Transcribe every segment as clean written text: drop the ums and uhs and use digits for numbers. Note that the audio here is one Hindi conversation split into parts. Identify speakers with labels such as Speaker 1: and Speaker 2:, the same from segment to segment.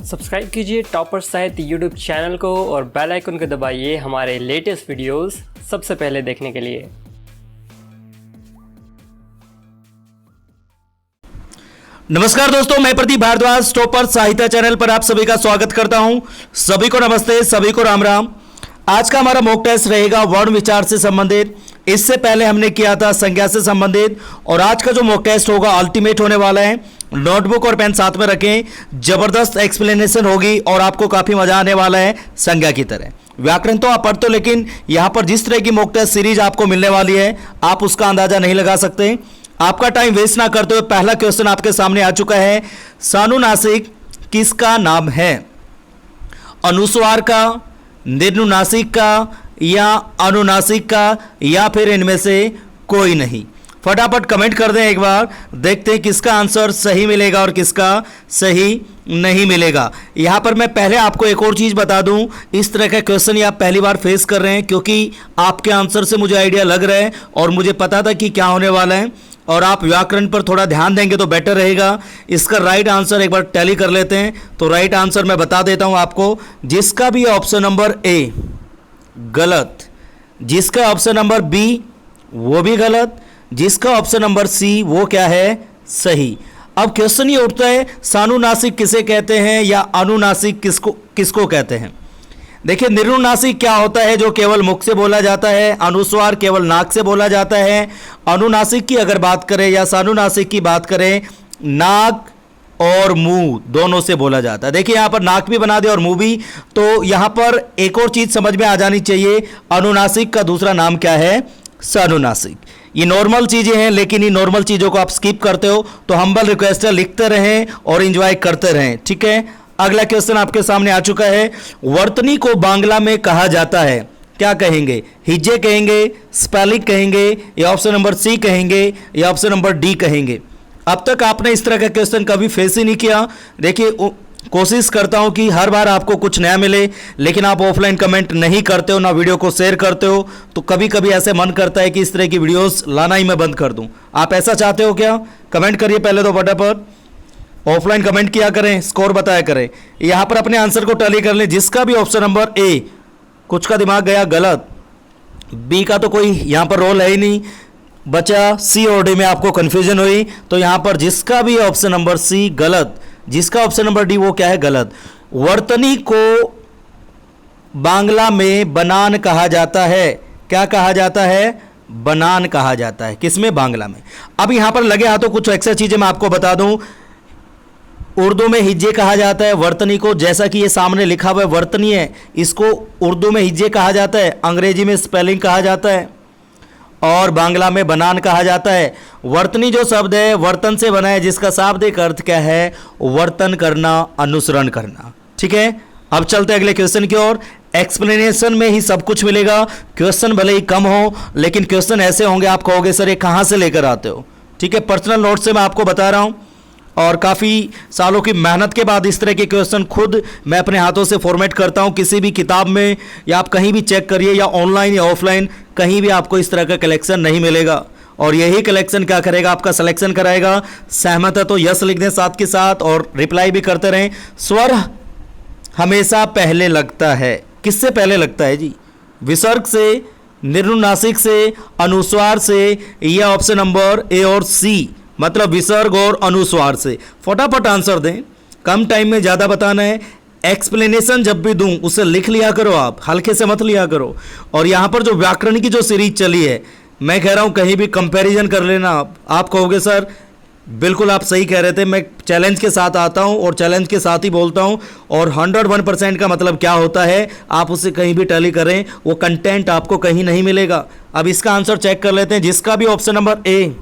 Speaker 1: सब्सक्राइब कीजिए टॉपर साहित्य यूट्यूब चैनल को और बेल आइकन को दबाइए हमारे लेटेस्ट वीडियोस सबसे पहले देखने के लिए।
Speaker 2: नमस्कार दोस्तों, मैं प्रदीप भारद्वाज टॉपर साहित्य चैनल पर आप सभी का स्वागत करता हूं। सभी को नमस्ते, सभी को राम राम। आज का हमारा मॉक टेस्ट रहेगा वर्ण विचार से संबंधित। इससे पहले हमने किया था संज्ञा से संबंधित, और आज का जो मॉक टेस्ट होगा अल्टीमेट होने वाला है। नोटबुक और पेन साथ में रखें, जबरदस्त एक्सप्लेनेशन होगी और आपको काफी मजा आने वाला है संज्ञा की तरह। व्याकरण तो आप पढ़ते हो, लेकिन यहां पर जिस तरह की मॉक टेस्ट सीरीज आपको मिलने वाली है आप उसका अंदाजा नहीं लगा सकते। आपका टाइम वेस्ट ना करते हुए पहला क्वेश्चन आपके सामने आ चुका है। सानुनासिक किसका नाम है? अनुस्वार का, निर्नुनासिक का या अनुनासिक का, या फिर इनमें से कोई नहीं? फटाफट कमेंट कर दें एक बार, देखते हैं किसका आंसर सही मिलेगा और किसका सही नहीं मिलेगा। यहां पर मैं पहले आपको एक और चीज बता दूं, इस तरह का क्वेश्चन ये आप पहली बार फेस कर रहे हैं, क्योंकि आपके आंसर से मुझे आइडिया लग रहा है और मुझे पता था कि क्या होने वाला है, और आप व्याकरण पर थोड़ा ध्यान देंगे तो बेटर रहेगा। इसका राइट आंसर एक बार टैली कर लेते हैं। तो राइट आंसर मैं बता देता हूं आपको, जिसका भी ऑप्शन नंबर ए गलत, जिसका ऑप्शन नंबर बी वो भी गलत, जिसका ऑप्शन नंबर सी वो क्या है? सही। अब क्वेश्चन ये उठता है, सानुनासिक किसे कहते हैं या अनुनासिक किसको कहते हैं? देखिए, निर्नुनासिक क्या होता है? जो केवल मुख से बोला जाता है। अनुस्वार केवल नाक से बोला जाता है। अनुनासिक की अगर बात करें या सानुनासिक की बात करें, नाक और मुंह दोनों से बोला जाता है। देखिए यहां पर नाक भी बना दिया और मुंह भी, तो यहां पर एक और चीज समझ में आ जानी चाहिए, अनुनासिक का दूसरा नाम क्या है? सानुनासिक। ये नॉर्मल चीजें हैं, लेकिन इन नॉर्मल चीजों को आप स्किप करते हो, तो हम्बल रिक्वेस्ट है लिखते रहें और एंजॉय करते रहें, ठीक है। अगला क्वेश्चन आपके सामने आ चुका है। वर्तनी को बांग्ला में कहा जाता है, क्या कहेंगे? हिज्जे कहेंगे, स्पेलिंग कहेंगे, या ऑप्शन नंबर सी कहेंगे, या ऑप्शन नंबर डी कहेंगे? अब तक आपने इस तरह का क्वेश्चन कभी फेस ही नहीं किया। देखिए, कोशिश करता हूं कि हर बार आपको कुछ नया मिले, लेकिन आप ऑफलाइन कमेंट नहीं करते हो, ना वीडियो को शेयर करते हो, तो कभी कभी ऐसे मन करता है कि इस तरह की वीडियोस लाना ही मैं बंद कर दूं। आप ऐसा चाहते हो क्या? कमेंट करिए पहले तो फटाफट, ऑफलाइन कमेंट किया करें, स्कोर बताया करें। यहां पर अपने आंसर को टैली कर लें। जिसका भी ऑप्शन नंबर ए, कुछ का दिमाग गया गलत, बी का तो कोई यहां पर रोल है ही नहीं, बचा सी और डी में आपको कंफ्यूजन हुई, तो यहां पर जिसका भी ऑप्शन नंबर सी गलत, जिसका ऑप्शन नंबर डी वो क्या है? गलत। वर्तनी को बांग्ला में बनान कहा जाता है। क्या कहा जाता है? बनान कहा जाता है। किसमें? बांग्ला में। अब यहां पर लगे हाथों कुछ एक्स्ट्रा चीजें मैं आपको बता दूं। उर्दू में हिज्जे कहा जाता है वर्तनी को, जैसा कि ये सामने लिखा हुआ है वर्तनी है, इसको उर्दू में हिज्जे कहा जाता है, अंग्रेजी में स्पेलिंग कहा जाता है, और बांग्ला में बनान कहा जाता है। वर्तनी जो शब्द है वर्तन से बना है, जिसका शाब्दिक अर्थ क्या है? वर्तन करना, अनुसरण करना, ठीक है। अब चलते हैं अगले क्वेश्चन की ओर। एक्सप्लेनेशन में ही सब कुछ मिलेगा। क्वेश्चन भले ही कम हो, लेकिन क्वेश्चन ऐसे होंगे आप कहोगे सर ये कहां से लेकर आते हो, ठीक है। पर्सनल नोट से मैं आपको बता रहा हूं, और काफ़ी सालों की मेहनत के बाद इस तरह के क्वेश्चन खुद मैं अपने हाथों से फॉर्मेट करता हूं। किसी भी किताब में या आप कहीं भी चेक करिए, या ऑनलाइन या ऑफलाइन, कहीं भी आपको इस तरह का कलेक्शन नहीं मिलेगा, और यही कलेक्शन क्या करेगा? आपका सिलेक्शन कराएगा। सहमत है तो यस लिख दें साथ के साथ, और रिप्लाई भी करते रहें। स्वर हमेशा पहले लगता है। किससे पहले लगता है जी? विसर्ग से, निर्नुनासिक से, अनुस्वार से, या ऑप्शन नंबर ए और सी, मतलब विसर्ग और अनुस्वार से? फटाफट आंसर दें, कम टाइम में ज़्यादा बताना है। एक्सप्लेनेशन जब भी दूं उसे लिख लिया करो, आप हल्के से मत लिया करो। और यहाँ पर जो व्याकरण की जो सीरीज चली है, मैं कह रहा हूँ कहीं भी कंपैरिजन कर लेना। आप कहोगे सर बिल्कुल आप सही कह रहे थे, मैं चैलेंज के साथ आता हूँ और चैलेंज के साथ ही बोलता हूँ, और 101% का मतलब क्या होता है आप उसे कहीं भी टैली करें, वो कंटेंट आपको कहीं नहीं मिलेगा। अब इसका आंसर चेक कर लेते हैं। जिसका भी ऑप्शन नंबर ए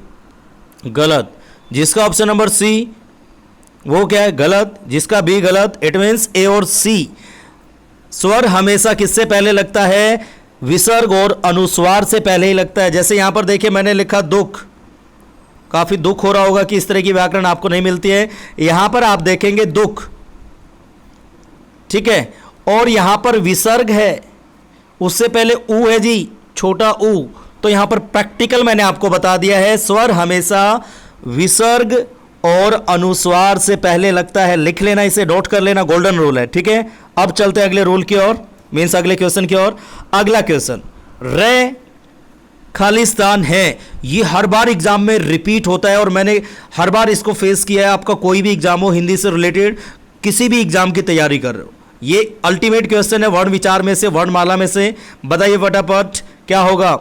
Speaker 2: गलत, जिसका ऑप्शन नंबर सी वो क्या है? गलत, जिसका बी गलत, इट मीन्स ए और सी। स्वर हमेशा किससे पहले लगता है? विसर्ग और अनुस्वार से पहले ही लगता है। जैसे यहां पर देखिए मैंने लिखा दुख, काफी दुख हो रहा होगा कि इस तरह की व्याकरण आपको नहीं मिलती है। यहां पर आप देखेंगे दुख, ठीक है, और यहां पर विसर्ग है, उससे पहले ऊ है जी, छोटा ऊ। तो यहां पर प्रैक्टिकल मैंने आपको बता दिया है, स्वर हमेशा विसर्ग और अनुस्वार से पहले लगता है, लिख लेना, इसे नोट कर लेना, गोल्डन रूल है, ठीक है। अब चलते हैं अगले रूल की ओर, मीन्स अगले क्वेश्चन की ओर। अगला क्वेश्चन, रे खालिस्तान है, ये हर बार एग्जाम में रिपीट होता है और मैंने हर बार इसको फेस किया है। आपका कोई भी एग्जाम हो, हिंदी से रिलेटेड किसी भी एग्जाम की तैयारी कर रहे हो, ये अल्टीमेट क्वेश्चन है वर्ण विचार में से, वर्णमाला में से। बताइए फटाफट क्या होगा,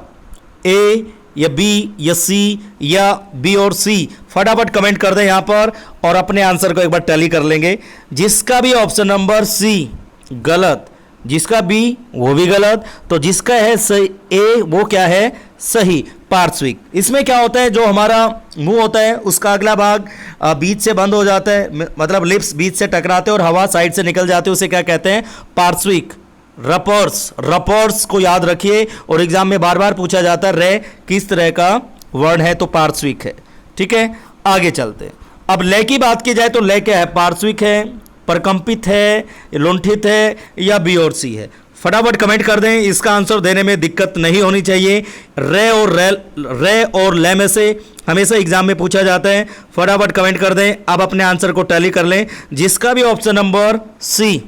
Speaker 2: ए या बी या सी या बी और सी? फटाफट कमेंट कर दें यहां पर और अपने आंसर को एक बार टैली कर लेंगे। जिसका भी ऑप्शन नंबर सी गलत, जिसका बी वो भी गलत, तो जिसका है सही ए वो क्या है, सही, पार्श्विक। इसमें क्या होता है, जो हमारा मुंह होता है उसका अगला भाग बीच से बंद हो जाता है, मतलब लिप्स बीच से टकराते हैं और हवा साइड से निकल जाती है, उसे क्या कहते हैं, पार्श्विक। रपर्स, रपर्स को याद रखिए और एग्जाम में बार बार पूछा जाता है रे किस तरह का वर्ण है, तो पार्श्विक है, ठीक है। आगे चलते हैं। अब लय की बात की जाए तो लय क्या है, पार्श्विक है, प्रकंपित है, लुंठित है या बी और सी है? फटाफट कमेंट कर दें, इसका आंसर देने में दिक्कत नहीं होनी चाहिए। रे और ले में से हमेशा एग्जाम में पूछा जाता है, फटाफट कमेंट कर दें। अब अपने आंसर को टैली कर लें। जिसका भी ऑप्शन नंबर सी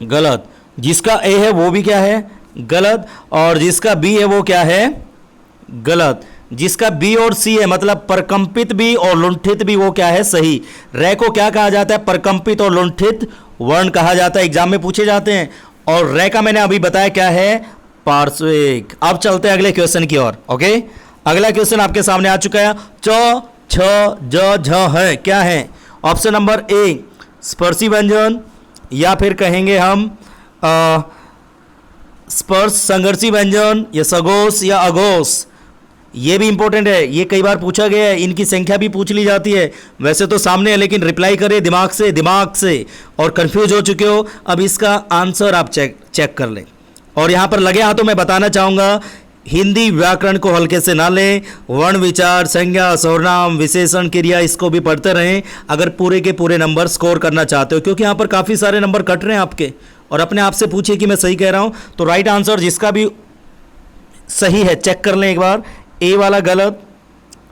Speaker 2: गलत, जिसका ए है वो भी क्या है, गलत, और जिसका बी है वो क्या है, गलत। जिसका बी और सी है मतलब प्रकंपित भी और लुंठित भी, वो क्या है, सही। रे को क्या कहा जाता है, प्रकंपित और लुंठित वर्ण कहा जाता है, एग्जाम में पूछे जाते हैं। और रे का मैंने अभी बताया क्या है, पार्श्विक। अब चलते हैं अगले क्वेश्चन की ओर। ओके, अगला क्वेश्चन आपके सामने आ चुका है। च छ ज झ है, क्या है? ऑप्शन नंबर ए स्पर्शी व्यंजन, या फिर कहेंगे हम स्पर्श संघर्षी व्यंजन, या सगोश या अघोष। ये भी इंपॉर्टेंट है, ये कई बार पूछा गया है, इनकी संख्या भी पूछ ली जाती है। वैसे तो सामने है लेकिन रिप्लाई करिए दिमाग से, और कंफ्यूज हो चुके हो, अब इसका आंसर आप चेक कर लें। और यहाँ पर लगे हाथों मैं बताना चाहूँगा, हिंदी व्याकरण को हल्के से ना लें, वर्ण विचार, संज्ञा, सर्वनाम, विशेषण, क्रिया, इसको भी पढ़ते रहें अगर पूरे के पूरे नंबर स्कोर करना चाहते हो, क्योंकि यहाँ पर काफ़ी सारे नंबर कट रहे हैं आपके। और अपने आप से पूछिए कि मैं सही कह रहा हूँ, तो राइट आंसर जिसका भी सही है चेक कर लें एक बार। ए वाला गलत,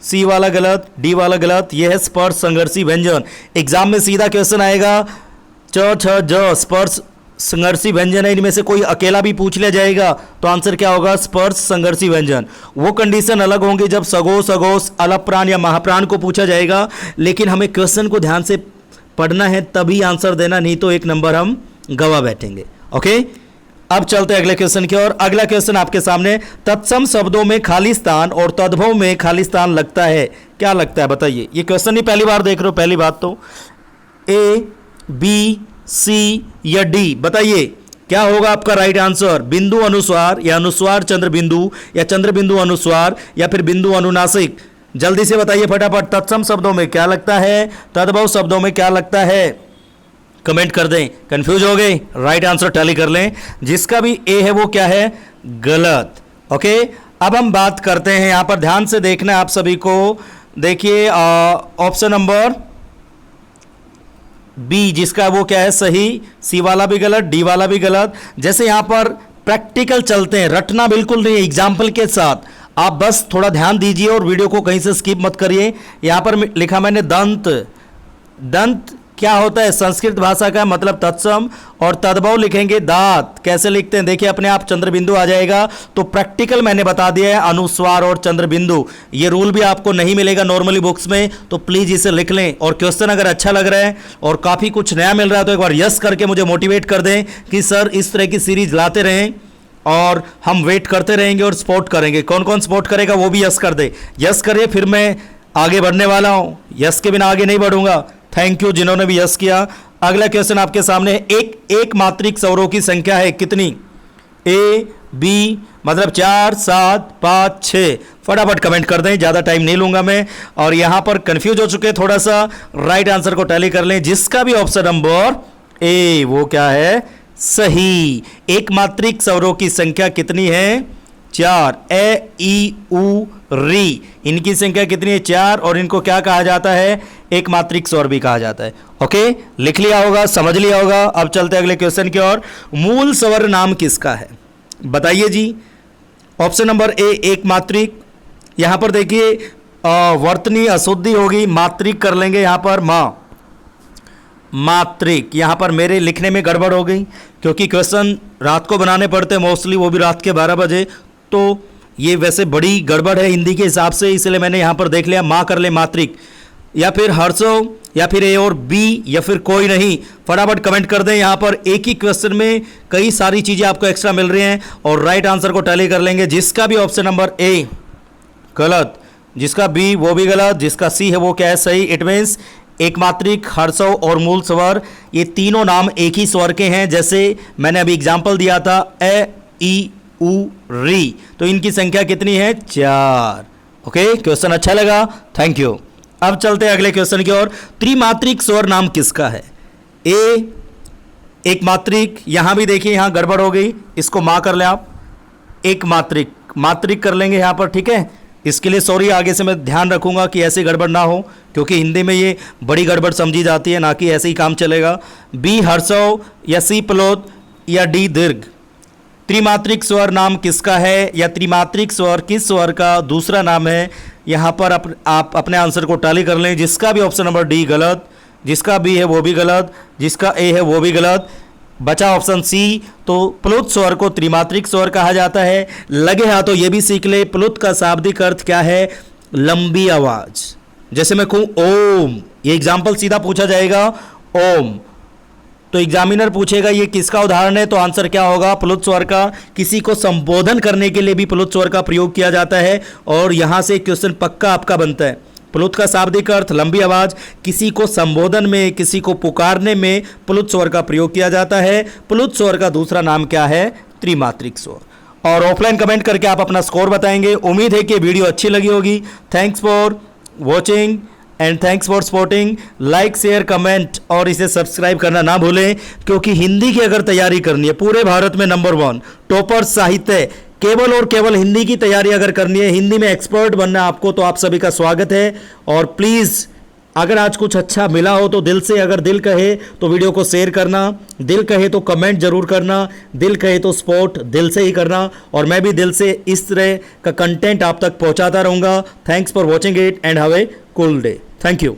Speaker 2: सी वाला गलत, डी वाला गलत, यह है स्पर्श संघर्षी व्यंजन। एग्जाम में सीधा क्वेश्चन आएगा, च छ ज स्पर्श संघर्षी व्यंजन है, इनमें से कोई अकेला भी पूछ लिया जाएगा तो आंसर क्या होगा, स्पर्श संघर्षी व्यंजन। वो कंडीशन अलग होंगी जब सगोश, अघोष, अलप्राण या महाप्राण को पूछा जाएगा, लेकिन हमें क्वेश्चन को ध्यान से पढ़ना है तभी आंसर देना, नहीं तो एक नंबर हम गवा बैठेंगे। ओके, अब चलते हैं अगले क्वेश्चन की ओर। अगला क्वेश्चन आपके सामने, तत्सम शब्दों में खालिस्तान और तद्भव में खालिस्तान लगता है, क्या लगता है बताइए। ये क्वेश्चन ही पहली बार देख रहे हो, पहली बात तो ए बी सी या डी, बताइए क्या होगा आपका राइट आंसर। बिंदु अनुस्वार, या अनुस्वार चंद्र बिंदु, या चंद्र बिंदु अनुस्वार, या फिर बिंदु अनुनासिक। जल्दी से बताइए फटाफट, तत्सम शब्दों में क्या लगता है, तद्भव शब्दों में क्या लगता है, कमेंट कर दें। कंफ्यूज हो गए, राइट आंसर टैली कर लें। जिसका भी ए है वो क्या है, गलत। ओके, अब हम बात करते हैं, यहां पर ध्यान से देखना है आप सभी को। देखिए ऑप्शन नंबर बी जिसका वो क्या है, सही। सी वाला भी गलत, डी वाला भी गलत। जैसे यहां पर प्रैक्टिकल चलते हैं, रटना बिल्कुल नहीं, एग्जाम्पल के साथ आप बस थोड़ा ध्यान दीजिए और वीडियो को कहीं से स्किप मत करिए। यहां पर लिखा मैंने दंत, दंत क्या होता है, संस्कृत भाषा का मतलब तत्सम, और तद्भव लिखेंगे दांत। कैसे लिखते हैं देखिए, अपने आप चंद्र बिंदु आ जाएगा। तो प्रैक्टिकल मैंने बता दिया है, अनुस्वार और चंद्र बिंदु। ये रूल भी आपको नहीं मिलेगा नॉर्मली बुक्स में, तो प्लीज इसे लिख लें। और क्वेश्चन अगर अच्छा लग रहा है और काफी कुछ नया मिल रहा है तो एक बार यस करके मुझे मोटिवेट कर दें कि सर इस तरह की सीरीज लाते रहें, और हम वेट करते रहेंगे और सपोर्ट करेंगे। कौन कौन सपोर्ट करेगा वो भी यस कर दे। यस करिए, फिर मैं आगे बढ़ने वाला हूं, यस के बिना आगे नहीं बढ़ूंगा। थैंक यू जिन्होंने भी यस किया। अगला क्वेश्चन आपके सामने है, एक मात्रिक स्वरों की संख्या है कितनी, ए बी मतलब 4 7 5 6। फटाफट कमेंट कर दें, ज़्यादा टाइम नहीं लूंगा मैं। और यहां पर कंफ्यूज हो चुके थोड़ा सा, राइट आंसर को टैली कर लें। जिसका भी ऑप्शन नंबर ए वो क्या है, सही। एक मात्रिक स्वरों की संख्या कितनी है, 4। ए ई उ री, इनकी संख्या कितनी है, 4, और इनको क्या कहा जाता है, एक मात्रिक स्वर भी कहा जाता है। ओके, लिख लिया होगा, समझ लिया होगा। अब चलते हैं अगले क्वेश्चन की ओर। मूल स्वर नाम किसका है, बताइए जी। ऑप्शन नंबर ए एक मात्रिक, यहां पर देखिए वर्तनी अशुद्धि होगी, मात्रिक कर लेंगे यहाँ पर माँ, मात्रिक। यहाँ पर मेरे लिखने में गड़बड़ हो गई क्योंकि क्वेश्चन रात को बनाने पड़ते हैं मोस्टली, वो भी रात के 12 बजे, तो ये वैसे बड़ी गड़बड़ है हिंदी के हिसाब से, इसलिए मैंने यहाँ पर देख लिया माँ कर ले मात्रिक, या फिर हर्षो, या फिर ए और बी, या फिर कोई नहीं। फटाफट कमेंट कर दें। यहाँ पर एक ही क्वेश्चन में कई सारी चीज़ें आपको एक्स्ट्रा मिल रही हैं और राइट आंसर को टैली कर लेंगे। जिसका भी ऑप्शन नंबर ए गलत, जिसका बी वो भी गलत, जिसका सी है वो क्या है सही। इट मीन्स एक मात्रिक, हर्षव और मूल स्वर, ये तीनों नाम एक ही स्वर के हैं। जैसे मैंने अभी एग्जाम्पल दिया था ए, ई, उ, री, तो इनकी संख्या कितनी है 4। ओके, क्वेश्चन अच्छा लगा, थैंक यू। अब चलते हैं अगले क्वेश्चन की ओर। त्रिमात्रिक स्वर नाम किसका है? ए एक मात्रिक, यहां भी देखिए यहां गड़बड़ हो गई, इसको मां कर ले आप, एक मात्रिक, मात्रिक कर लेंगे यहां पर, ठीक है। इसके लिए सॉरी, आगे से मैं ध्यान रखूंगा कि ऐसी गड़बड़ ना हो, क्योंकि हिंदी में ये बड़ी गड़बड़ समझी जाती है, ना कि ऐसे ही काम चलेगा। बी हर्षव, या सी प्लोत, या डी दीर्घ। त्रिमात्रिक स्वर नाम किसका है, या त्रिमात्रिक स्वर किस स्वर का दूसरा नाम है? यहाँ पर आप अपने आंसर को टैली कर लें। जिसका भी ऑप्शन नंबर डी गलत, जिसका बी है वो भी गलत, जिसका ए है वो भी गलत, बचा ऑप्शन सी। तो प्लुत स्वर को त्रिमात्रिक स्वर कहा जाता है। लगे हाथों ये भी सीख ले, प्लुत का शाब्दिक अर्थ क्या है? लंबी आवाज। जैसे मैं कहूँ ओम, ये एग्जाम्पल सीधा पूछा जाएगा ओम, तो एग्जामिनर पूछेगा ये किसका उदाहरण है, तो आंसर क्या होगा? प्लुत स्वर का। किसी को संबोधन करने के लिए भी प्लुत स्वर का प्रयोग किया जाता है और यहां से क्वेश्चन पक्का आपका बनता है। प्लुत का शाब्दिक अर्थ लंबी आवाज, किसी को संबोधन में, किसी को पुकारने में प्लुत स्वर का प्रयोग किया जाता है। प्लुत स्वर का दूसरा नाम क्या है? त्रिमात्रिक स्वर। और ऑफलाइन कमेंट करके आप अपना स्कोर बताएंगे। उम्मीद है कि वीडियो अच्छी लगी होगी। Thanks for watching and thanks for supporting. Like, share, comment और इसे सब्सक्राइब करना ना भूलें, क्योंकि हिंदी की अगर तैयारी करनी है, पूरे भारत में नंबर 1 टॉपर साहित्य, केवल और केवल हिंदी की तैयारी अगर करनी है, हिंदी में एक्सपर्ट बनना है आपको, तो आप सभी का स्वागत है। और प्लीज़ अगर आज कुछ अच्छा मिला हो तो दिल से, अगर दिल कहे तो वीडियो को शेयर करना, दिल कहे तो कमेंट जरूर करना, दिल कहे तो सपोर्ट दिल से ही करना, और मैं भी दिल से इस तरह का कंटेंट आप तक पहुंचाता रहूंगा। Thanks for watching it and have a cool day. Thank you.